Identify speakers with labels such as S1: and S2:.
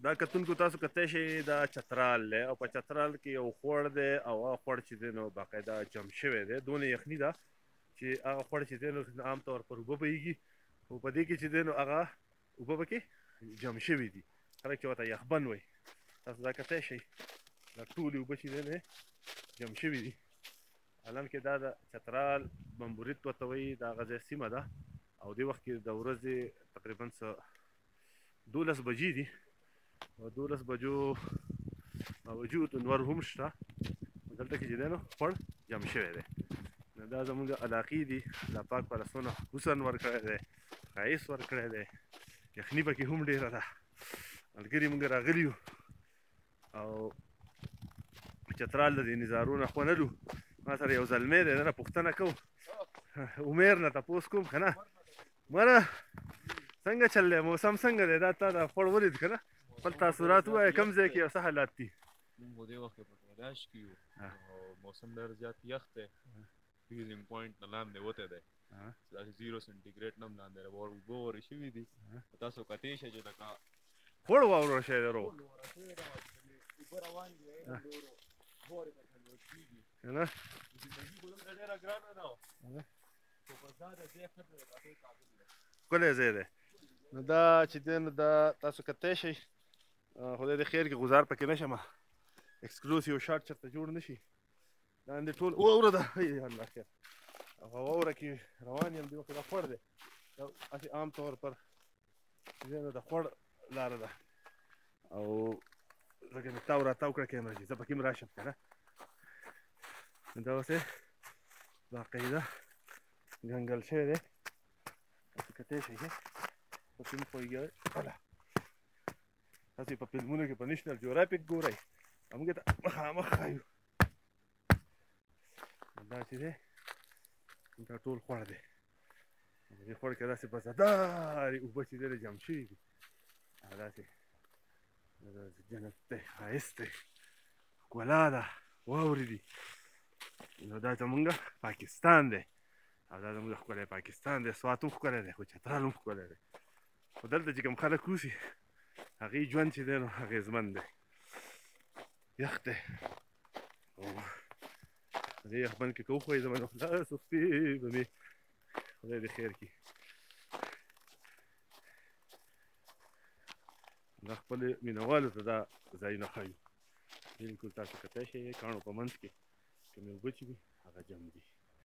S1: دا کتونکو تاسو کتلی شئ دا چترال دی او په چترال کې یو خوړ دی او هغه خوړ چې دی نو باقاعده جم شوی دی دونه یخني ده چې هغه خوړ چې دی نو عام طور پر اوبه بهیږي او په دې کې چې دی نو هغه اوبه پکې جم شوي دي خلک چې ورته یخبند وایي تاسو دا کتلی شئ دا ټولې اوبه چې دی نو جم شوي دي حالانکې دا د چترال بمبورید ورته وایي دا هغه ځای سیمه ده او دې وخت کې د ورځې تقریبا څه 12 بجې دي او 12 بجو باوجود نور هم شته دلته کې چې دی نو خوړ جم شوی دی نو دا زموږ علاقې دي الله پاک پر څونه حسن ورکړی دی ښایست ورکړی دی یخني پکې هم ډېره ده ملګري موږ راغلي یو او چترال د دې نظارو نه خوندلو ما سره یو زلمی دی دنه پوښتنه کوو عمیر نه تپوس کوم که نه مره څنګه چل دی موسم څنګه دی دا تا دا خوړ ولید که نه خپل تاثرات ووایه کوم ځای کې او څه حالات دي
S2: موږ په دې وخت کې په کیلاش کې یو او موسم ډېر زیات یخ دی فریزینګ پوینټ نه لاندې وتی دی داسې 0 سنټیګریډ نه هم لاندې دی اوبه ورې شوي دي تاسو کتی شئ چې لکه
S1: خوړ واوره شوی دی رو
S2: اوبه روان دي بورې ته کنټرول کېږي
S1: که نه
S2: زندګي خو دلته ډېره ګرانه ده خو په ځا د ځای ښه دی د کتو قابل دی
S1: ښکلی ځای دی نو دا چې دی نو دا تاسو کتی شئ خدای دې خیر کې ګزار پکې نه شمه اکسکلوسیو شاټ چېرته جوړ نه شي لاندې ټول واوره ده یا الله خیر او په واوره کې روان یم دې وخت دا خوړ دی دا هسې عام طور پر چې دی نو د خوړ لاره ده او لکه مې تاو راتاو کړه کیمره چې زه پکې هم راشم که نه دا اوسې باقاعده ګنګل شوی دی تاسو کتی شئ پکې مه پوهېږئ تاسو په فلمونو کې په نیشنل جیوګرافیک ګورئ موږ ته مخامخ ښایو دا چې دی دا ټول خوړ دی په دې خوړ کې داسې بزهدارې اوبه چې دی جمع شوي دي داسې جنت دی ښایست دی ښکلا ده واورې دي نو دا زمونږ پاکستان دی او دا زمونږ ښکلی پاکستان دی سوات هم ښکلی دی خو چترال هم ښکلی دی خو دلته چې کوم خلک اوسي هغې ژوند چې دی نو اغېزمن دی یخ دی او په دې یخبند کې که وښویې زما نو خلاص وختې به مې خدای دې خیر کړي دا خپلې مینهوالو ته دا ځایونه ښایو بالکل تاسو کتی شئ کاڼو په منځ کې کومې اوبه چې وي هغه جم دي